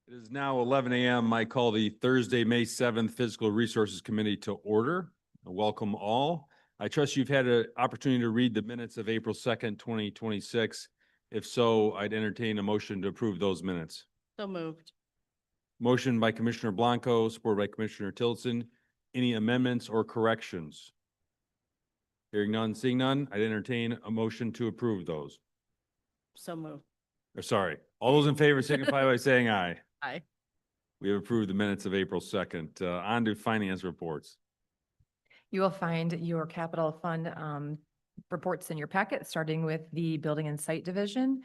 It is now 11 a.m. I call the Thursday, May 7th Physical Resources Committee to order. Welcome all. I trust you've had an opportunity to read the minutes of April 2nd, 2026. If so, I'd entertain a motion to approve those minutes. So moved. Motion by Commissioner Blanco, supported by Commissioner Tillotson. Any amendments or corrections? Hearing none, seeing none, I'd entertain a motion to approve those. So moved. Or sorry, all those in favor signify by saying aye. Aye. We have approved the minutes of April 2nd. On to finance reports. You will find your capital fund reports in your packet, starting with the building and site division.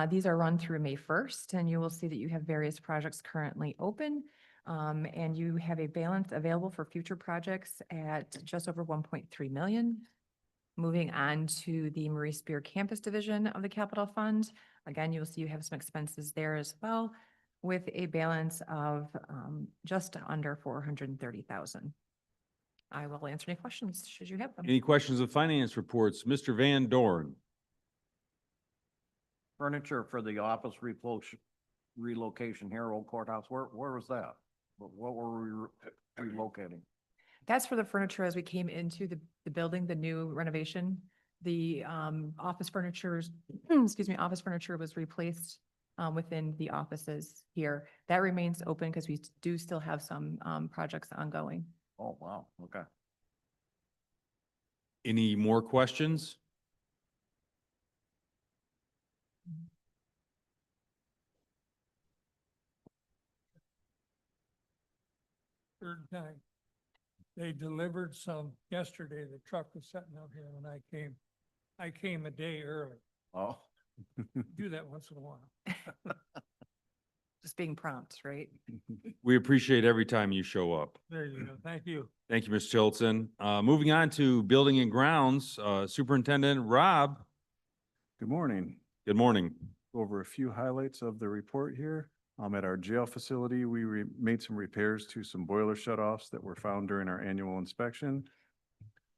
These are run through May 1st, and you will see that you have various projects currently open. And you have a balance available for future projects at just over 1.3 million. Moving on to the Marie Spear Campus Division of the Capital Fund. Again, you will see you have some expenses there as well, with a balance of just under 430,000. I will answer any questions should you have them. Any questions of finance reports? Mr. Van Dorn. Furniture for the office relocation here, Old Courthouse, where was that? What were we relocating? That's for the furniture as we came into the building, the new renovation. The office furniture, office furniture was replaced within the offices here. That remains open because we do still have some projects ongoing. Oh, wow, okay. Any more questions? Third time. They delivered some yesterday. The truck was sitting out here when I came. I came a day early. Oh. Do that once in a while. Just being prompt, right? We appreciate every time you show up. There you go. Thank you. Thank you, Mr. Tillotson. Moving on to building and grounds, Superintendent Rob. Good morning. Good morning. Go over a few highlights of the report here. At our jail facility, we made some repairs to some boiler shutoffs that were found during our annual inspection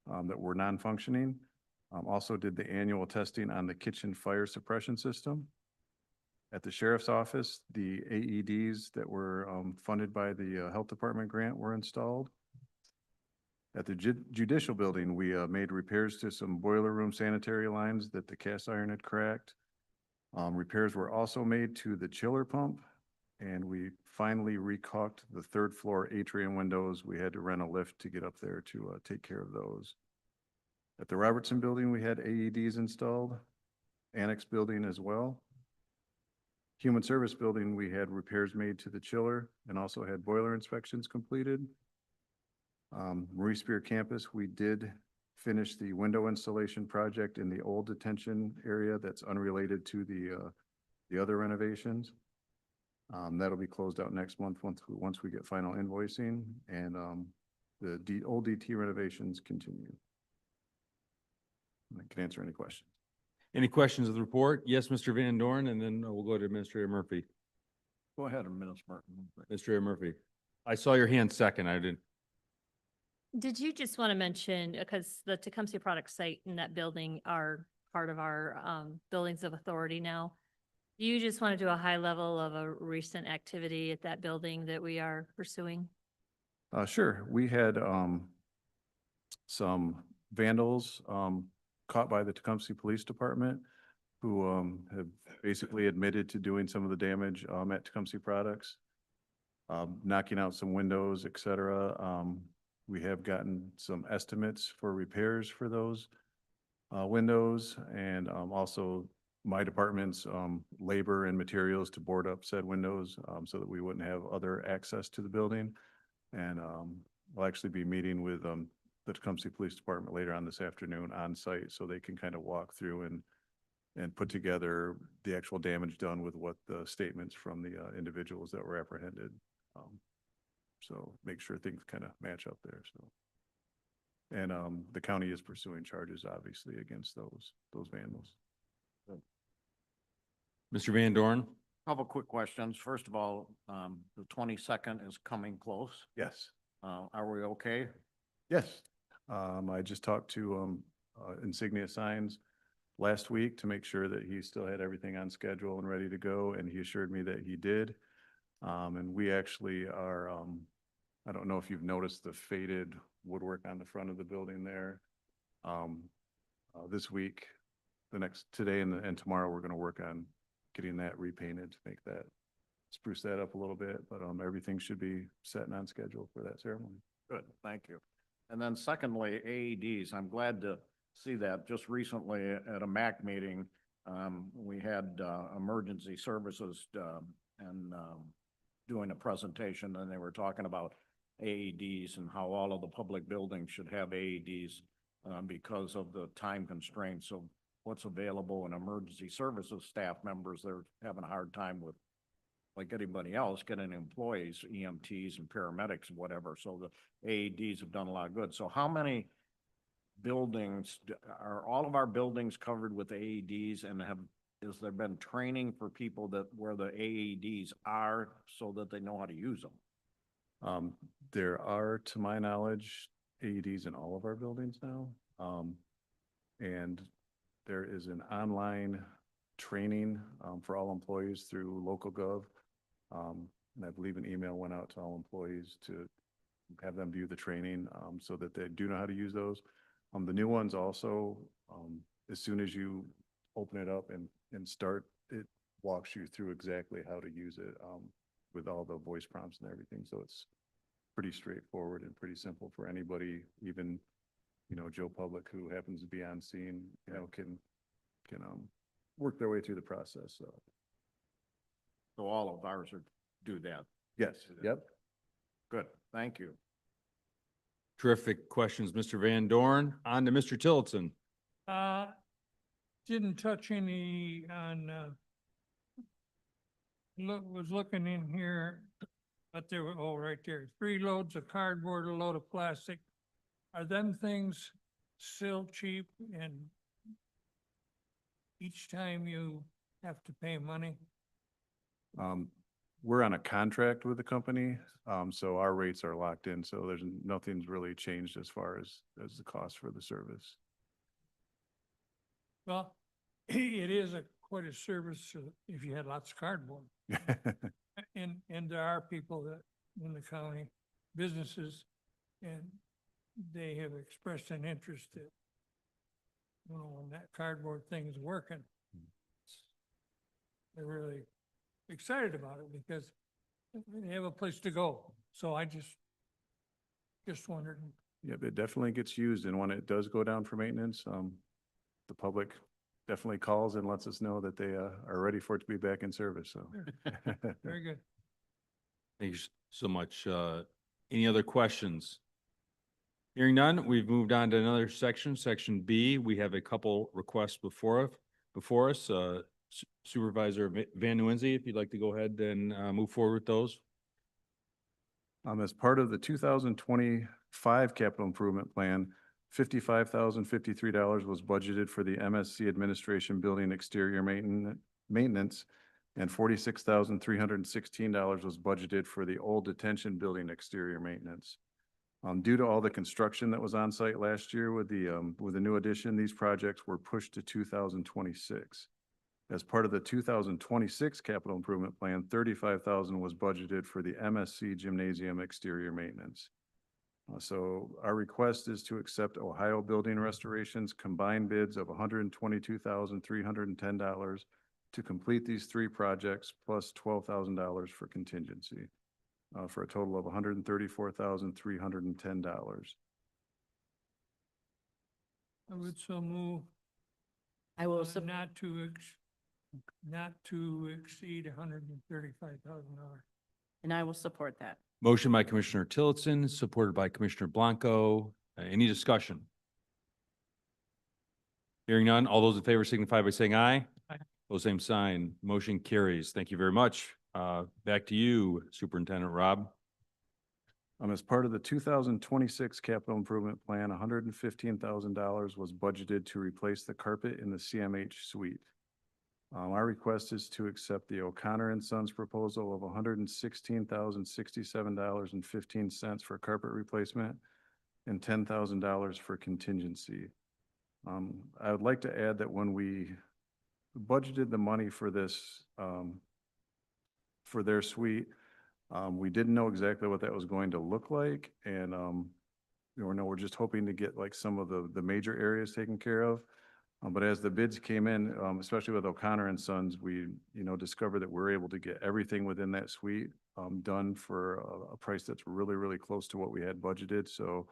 that were non-functioning. Also did the annual testing on the kitchen fire suppression system. At the sheriff's office, the AEDs that were funded by the health department grant were installed. At the judicial building, we made repairs to some boiler room sanitary lines that the cast iron had cracked. Repairs were also made to the chiller pump, and we finally recaulked the third floor atrium windows. We had to rent a lift to get up there to take care of those. At the Robertson building, we had AEDs installed, annex building as well. Human service building, we had repairs made to the chiller and also had boiler inspections completed. Marie Spear campus, we did finish the window installation project in the old detention area that's unrelated to the other renovations. That'll be closed out next month once we get final invoicing, and the old DT renovations continue. I can answer any questions. Any questions of the report? Yes, Mr. Van Dorn, and then we'll go to Administrator Murphy. Go ahead, Minister Martin. Administrator Murphy. I saw your hand second. I didn't. Did you just want to mention, because the Tecumseh Product Site and that building are part of our buildings of authority now? Do you just want to do a high level of a recent activity at that building that we are pursuing? Sure. We had some vandals caught by the Tecumseh Police Department who have basically admitted to doing some of the damage at Tecumseh Products, knocking out some windows, et cetera. We have gotten some estimates for repairs for those windows, and also my department's labor and materials to board up said windows so that we wouldn't have other access to the building. And we'll actually be meeting with the Tecumseh Police Department later on this afternoon on site, so they can kind of walk through and put together the actual damage done with what the statements from the individuals that were apprehended. So make sure things kind of match up there. So, and the county is pursuing charges obviously against those vandals. Mr. Van Dorn? Couple quick questions. First of all, the 22nd is coming close. Yes. Are we okay? Yes. I just talked to Insignia Signs last week to make sure that he still had everything on schedule and ready to go, and he assured me that he did. And we actually are, I don't know if you've noticed the faded woodwork on the front of the building there. This week, today and tomorrow, we're gonna work on getting that repainted to make that, spruce that up a little bit, but, everything should be set and on schedule for that ceremony. Good, thank you. And then secondly, AEDs, I'm glad to see that just recently at a MAC meeting, we had, emergency services, and, doing a presentation, and they were talking about AEDs and how all of the public buildings should have AEDs, because of the time constraints of what's available, and emergency services staff members, they're having a hard time with, like anybody else, getting employees, EMTs and paramedics and whatever. So the AEDs have done a lot of good. So how many buildings, are all of our buildings covered with AEDs, and has there been training for people that, where the AEDs are, so that they know how to use them? There are, to my knowledge, AEDs in all of our buildings now. And there is an online training, for all employees through LocalGov. And I believe an email went out to all employees to have them view the training, so that they do know how to use those. The new ones also, as soon as you open it up and start, it walks you through exactly how to use it, with all the voice prompts and everything. So it's pretty straightforward and pretty simple for anybody, even, Joe Public, who happens to be on scene, can work their way through the process. So, So all of ours are, do that. yes, yep. Good, thank you. Terrific questions, Mr. Van Dorn. On to Mr. Tillotson. Didn't touch any on, was looking in here, but there were, oh, right there, 3 loads of cardboard, a load of plastic. Are them things still cheap, and each time you have to pay money? We're on a contract with the company, so our rates are locked in, so nothing's really changed as far as the cost for the service. Well, it is quite a service if you had lots of cardboard. And there are people that in the county, businesses, and they have expressed an interest that, when that cardboard thing is working, they're really excited about it because they have a place to go. So I just wondered. Yep, it definitely gets used, and when it does go down for maintenance, the public definitely calls and lets us know that they are ready for it to be back in service, so. Very good. Thank you so much. Any other questions? Hearing none, we've moved on to another section, Section B. We have a couple requests before us. Supervisor Van Nuenzy, if you'd like to go ahead and move forward with those. As part of the 2025 capital improvement plan, $55,053 was budgeted for the MSC administration building exterior maintenance, and $46,316 was budgeted for the old detention building exterior maintenance. Due to all the construction that was on site last year with the new addition, these projects were pushed to 2026. As part of the 2026 capital improvement plan, $35,000 was budgeted for the MSC gymnasium exterior maintenance. So our request is to accept Ohio Building Restoration's combined bids of $122,310 to complete these 3 projects, plus $12,000 for contingency, for a total of $134,310. I would so move. I will, sup- Not to exceed $135,000. and I will support that. Motion by Commissioner Tillotson, supported by Commissioner Blanco. Any discussion? Hearing none, all those in favor signify by saying aye. Aye. Those same sign, motion carries. Thank you very much. Back to you, Superintendent Rob. As part of the 2026 capital improvement plan, $115,000 was budgeted to replace the carpet in the CMH suite. Our request is to accept the O'Connor and Sons proposal of $116,067.15 for carpet replacement and $10,000 for contingency. I would like to add that when we budgeted the money for this, for their suite, We didn't know exactly what that was going to look like, and, we're just hoping to get like some of the major areas taken care of. But as the bids came in, especially with O'Connor and Sons, we, discovered that we're able to get everything within that suite, done for a price that's really, really close to what we had budgeted. So,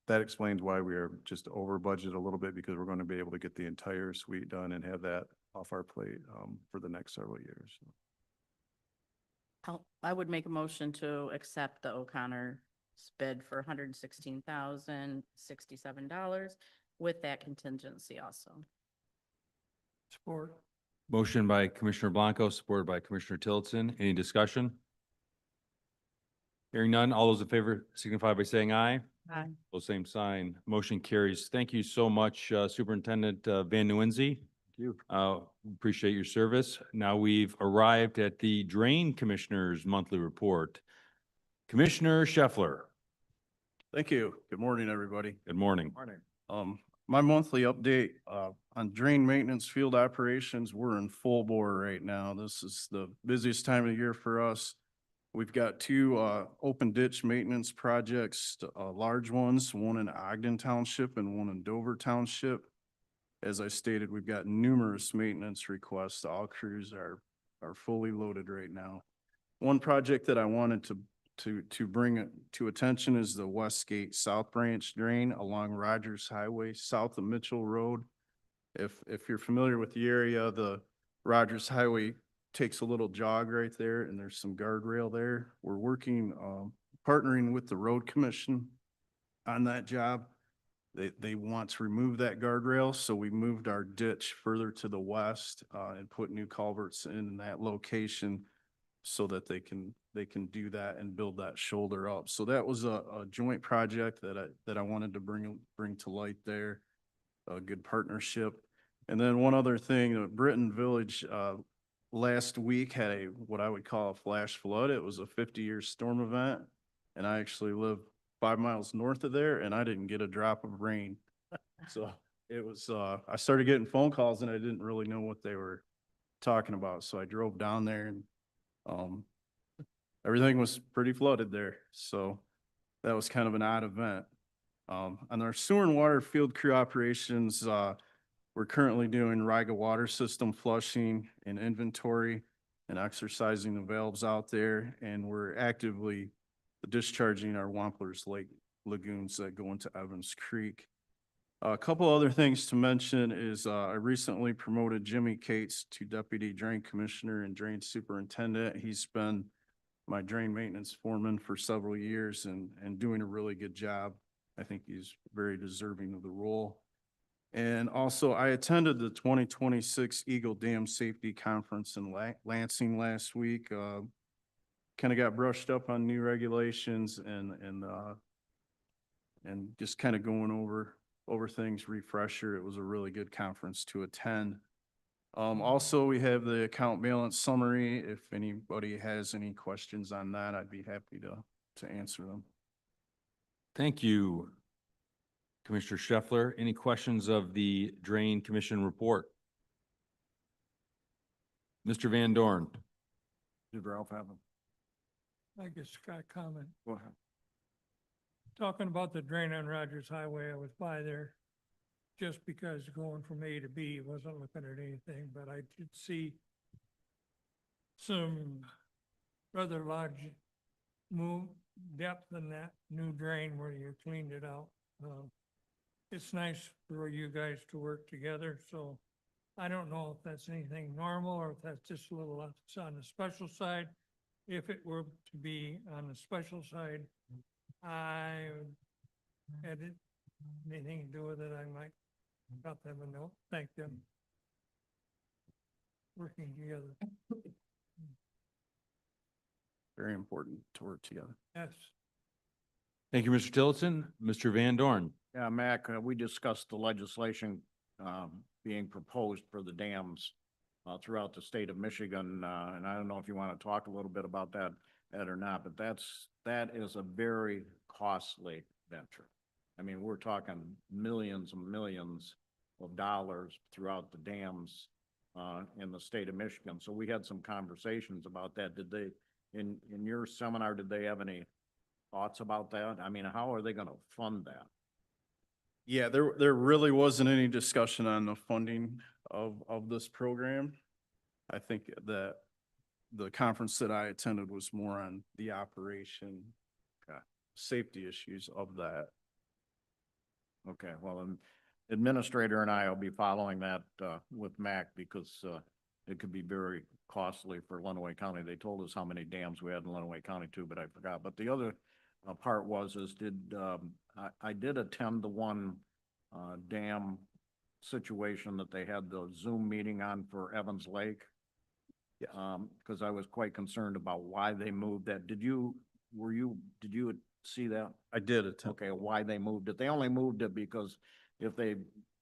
that explains why we are just over budget a little bit, because we're going to be able to get the entire suite done and have that off our plate, for the next several years. I would make a motion to accept the O'Connor's bid for $116,067 with that contingency also. Support. Motion by Commissioner Blanco, supported by Commissioner Tillotson. Any discussion? Hearing none, all those in favor signify by saying aye. Aye. Those same sign. Motion carries. Thank you so much, Superintendent Van Nuenzy. You. Appreciate your service. Now we've arrived at the Drain Commissioner's monthly report. Commissioner Scheffler, Thank you. Good morning, everybody. good morning. My monthly update, on drain maintenance field operations, we're in full bore right now. This is the busiest time of year for us. We've got two, open ditch maintenance projects, large ones, one in Ogden Township and one in Dover Township. As I stated, we've got numerous maintenance requests. All crews are fully loaded right now. One project that I wanted to bring it to attention is the Westgate South Branch Drain along Rogers Highway, south of Mitchell Road. If you're familiar with the area, the Rogers Highway takes a little jog right there, and there's some guardrail there. We're working, partnering with the Road Commission on that job. They want to remove that guardrail, so we moved our ditch further to the west, and put new culverts in that location so that they can do that and build that shoulder up. So that was a joint project that I wanted to bring to light there. A good partnership. And then one other thing, Britton Village, last week had what I would call a flash flood. It was a 50-year storm event, and I actually live 5 miles north of there, and I didn't get a drop of rain. So it was, I started getting phone calls and I didn't really know what they were talking about. So I drove down there and, everything was pretty flooded there. So that was kind of an odd event. On our sewer and water field crew operations, we're currently doing Riga water system flushing and inventory and exercising the valves out there. And we're actively discharging our Wampler's Lake lagoons that go into Evans Creek. A couple other things to mention is, I recently promoted Jimmy Cates to Deputy Drain Commissioner and Drain Superintendent. He's been my drain maintenance foreman for several years and doing a really good job. I think he's very deserving of the role. And also, I attended the 2026 Eagle Dam Safety Conference in Lansing last week. Kind of got brushed up on new regulations and just kind of going over things, refresher. It was a really good conference to attend. Also, we have the account balance summary. If anybody has any questions on that, I'd be happy to answer them. Thank you, Commissioner Scheffler. Any questions of the Drain Commission report? Mr. Van Dorn. Did Ralph have them? I guess got a comment. Go ahead. Talking about the drain on Rogers Highway, I was by there just because going from A to B, wasn't looking at anything, but I did see some rather large depth in that new drain where you cleaned it out. It's nice for you guys to work together, so I don't know if that's anything normal or if that's just a little on the special side. If it were to be on the special side, I had anything to do with it, I might drop them a note, thank them. Working together, Very important to work together. yes. Thank you, Mr. Tillotson. Mr. Van Dorn. Yeah, Mac, we discussed the legislation, being proposed for the dams, throughout the state of Michigan, and I don't know if you want to talk a little bit about that or not, but that is a very costly venture. I mean, we're talking millions and millions of dollars throughout the dams, in the state of Michigan. So we had some conversations about that. Did they, in your seminar, did they have any thoughts about that? I mean, how are they gonna fund that? Yeah, there really wasn't any discussion on the funding of this program. I think that the conference that I attended was more on the operation, safety issues of that. Okay, well, administrator and I will be following that, with MAC because, it could be very costly for Lenawee County. They told us how many dams we had in Lenawee County too, but I forgot. But the other, part I did attend the one, dam situation that they had the Zoom meeting on for Evans Lake. Because I was quite concerned about why they moved that. Did you see that? I did attend. Okay, why they moved it. They only moved it because if they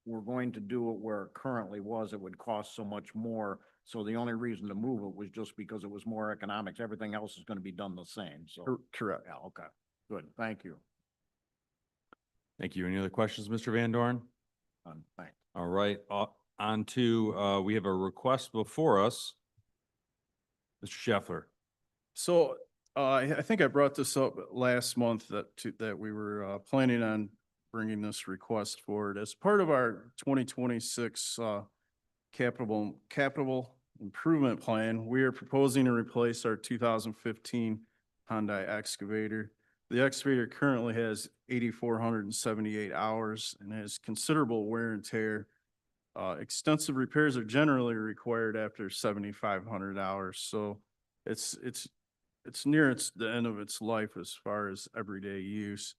were going to do it where it currently was, it would cost so much more. So the only reason to move it was just because it was more economics. Everything else is gonna be done the same, so. Correct. Yeah, okay, good, thank you. Thank you. Any other questions, Mr. Van Dorn? Thanks. All right, on to, we have a request before us. Mr. Scheffler. So, I think I brought this up last month that we were, planning on bringing this request forward as part of our 2026, capital improvement plan. We are proposing to replace our 2015 Hyundai excavator. The excavator currently has 8,478 hours and has considerable wear and tear. Extensive repairs are generally required after 7,500 hours, so it's near the end of its life as far as everyday use.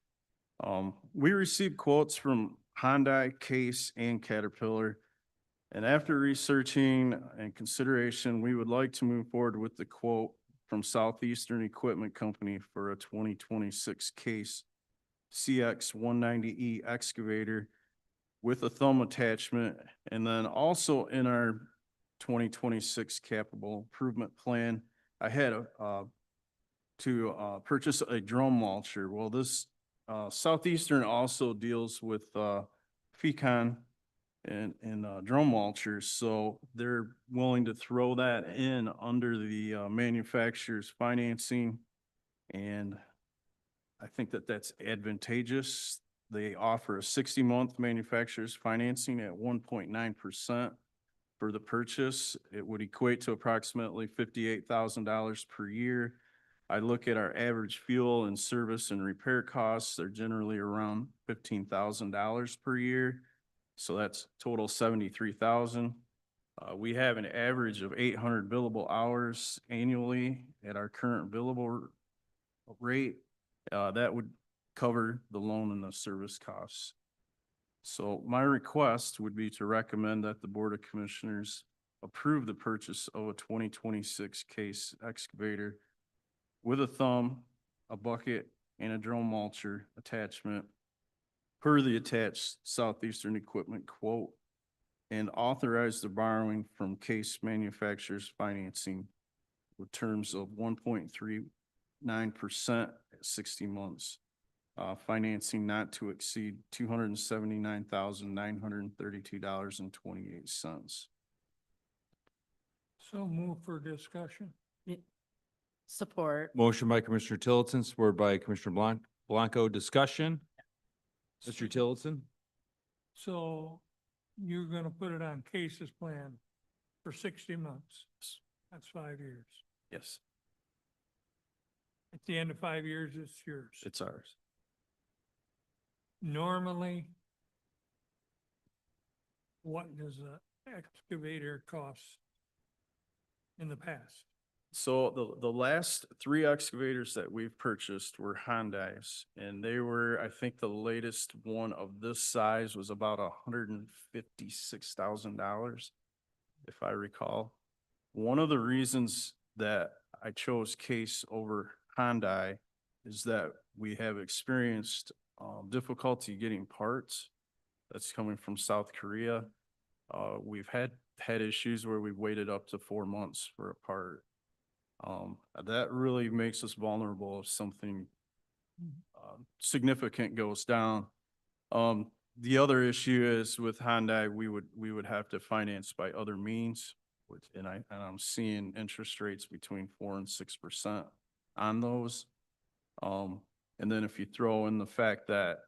We received quotes from Hyundai, Case, and Caterpillar. And after researching and consideration, we would like to move forward with the quote from Southeastern Equipment Company for a 2026 Case CX 190E excavator with a thumb attachment. And then also in our 2026 capital improvement plan, I had to purchase a drum mulcher. Well, this Southeastern also deals with Fecon and drum mulchers, so they're willing to throw that in under the manufacturer's financing, and I think that that's advantageous. They offer a 60-month manufacturer's financing at 1.9% for the purchase. It would equate to approximately $58,000 per year. I look at our average fuel and service and repair costs. They're generally around $15,000 per year. So that's total 73,000. We have an average of 800 billable hours annually at our current billable rate. That would cover the loan and the service costs. So my request would be to recommend that the Board of Commissioners approve the purchase of a 2026 Case excavator with a thumb, a bucket, and a drum mulcher attachment per the attached Southeastern Equipment quote, and authorize the borrowing from Case Manufacturers Financing with terms of 1.39% at 60 months. Financing not to exceed $279,932.28. So move for discussion. Support. Motion by Commissioner Tillotson, supported by Commissioner Blanco. Discussion? Mr. Tillotson? So you're gonna put it on Case's plan for 60 months. That's 5 years. Yes, At the end of 5 years, it's yours. it's ours. Normally, what does a excavator cost in the past? So the last three excavators that we've purchased were Hyundais, and they were, I think the latest one of this size was about $156,000, if I recall. One of the reasons that I chose Case over Hyundai is that we have experienced difficulty getting parts that's coming from South Korea. We've had issues where we've waited up to 4 months for a part. That really makes us vulnerable if something significant goes down. The other issue is with Hyundai, we would have to finance by other means. And I'm seeing interest rates between 4% and 6% on those. And then if you throw in the fact that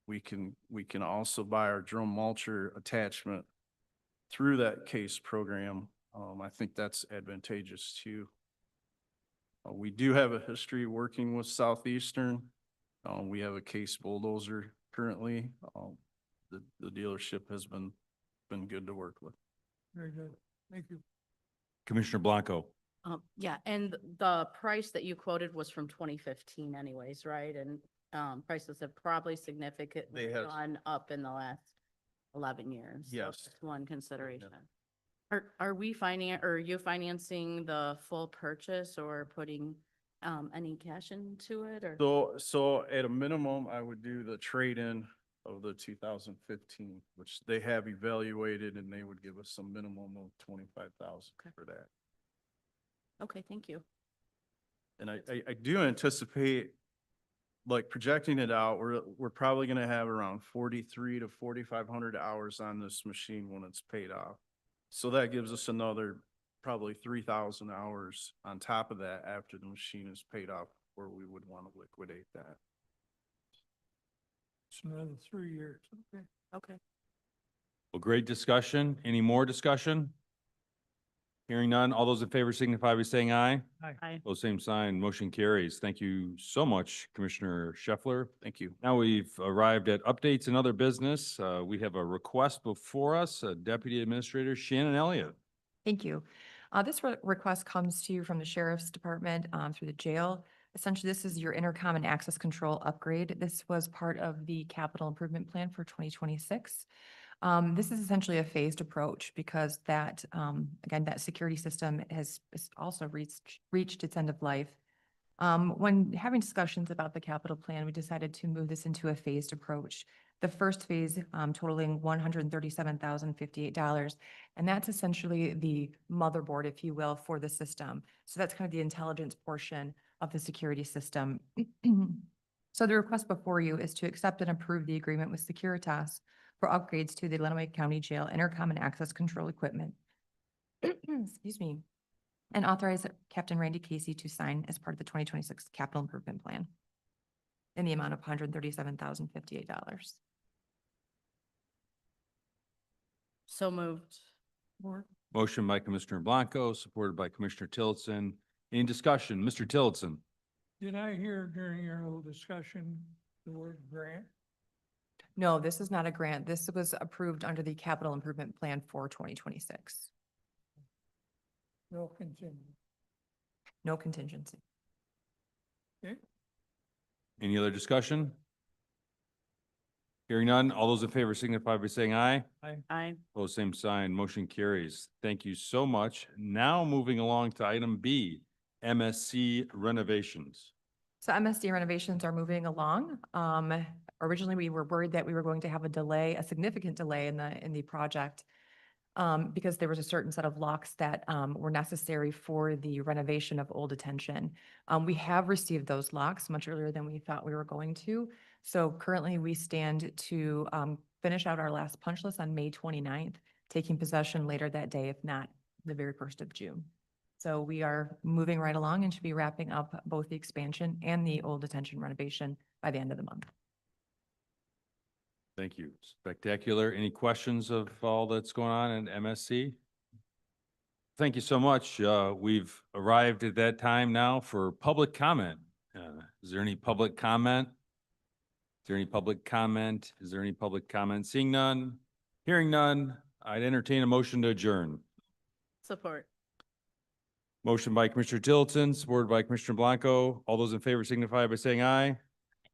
we can also buy our drum mulcher attachment through that CASE program, I think that's advantageous too. We do have a history working with Southeastern. We have a CASE bulldozer currently. The dealership has been good to work with. Very good. Thank you. Commissioner Blanco. Yeah, and the price that you quoted was from 2015 anyways, right? And, prices have probably significantly They have. gone up in the last 11 years. So Yes. that's one consideration. Are we are you financing the full purchase or putting, any cash into it or? So at a minimum, I would do the trade-in of the 2015, which they have evaluated, and they would give us a minimum of 25,000 Okay. for that. Okay, thank you. And I do anticipate, like projecting it out, we're probably gonna have around 43 to 4,500 hours on this machine when it's paid off. So that gives us another probably 3,000 hours on top of that after the machine is paid off, where we would want to liquidate that. It's another 3 years. Okay. Okay. Well, great discussion. Any more discussion? Hearing none. All those in favor signify by saying aye. Aye. Those same sign, motion carries. Thank you so much, Commissioner Scheffler. Thank you. Now we've arrived at updates and other business. We have a request before us, Deputy Administrator Shannon Elliott. Thank you. This request comes to you from the Sheriff's Department through the jail. Essentially, this is your intercom and access control upgrade. This was part of the capital improvement plan for 2026. This is essentially a phased approach because that, again, that security system has also reached its end of life. When having discussions about the capital plan, we decided to move this into a phased approach. The first phase totaling $137,058, and that's essentially the motherboard, if you will, for the system. So that's kind of the intelligence portion of the security system. So the request before you is to accept and approve the agreement with Securitas for upgrades to the Lenawee County Jail intercom and access control equipment. Excuse me. And authorize Captain Randy Casey to sign as part of the 2026 capital improvement plan in the amount of $137,058. So moved. Motion by Commissioner Blanco, supported by Commissioner Tillotson. Any discussion? Mr. Tillotson. Did I hear during your little discussion the word grant? No, this is not a grant. This was approved under the capital improvement plan for 2026. No continue. No contingency. Okay. Any other discussion? Hearing none. All those in favor signify by saying aye. Aye. Pose same sign, motion carries. Thank you so much. Now moving along to item B, MSC renovations. So MSD renovations are moving along. Originally, we were worried that we were going to have a delay, a significant delay in the project because there was a certain set of locks that were necessary for the renovation of Old Detention. We have received those locks much earlier than we thought we were going to. So currently, we stand to finish out our last punch list on May 29th, taking possession later that day, if not the very 1st of June. So we are moving right along and should be wrapping up both the expansion and the Old Detention renovation by the end of the month. Thank you. Spectacular. Any questions of all that's going on in MSC? Thank you so much. We've arrived at that time now for public comment. Is there any public comment? Is there any public comment? Is there any public comment? Seeing none, hearing none, I'd entertain a motion to adjourn. Support. Motion by Commissioner Tillotson, supported by Commissioner Blanco. All those in favor signify by saying aye.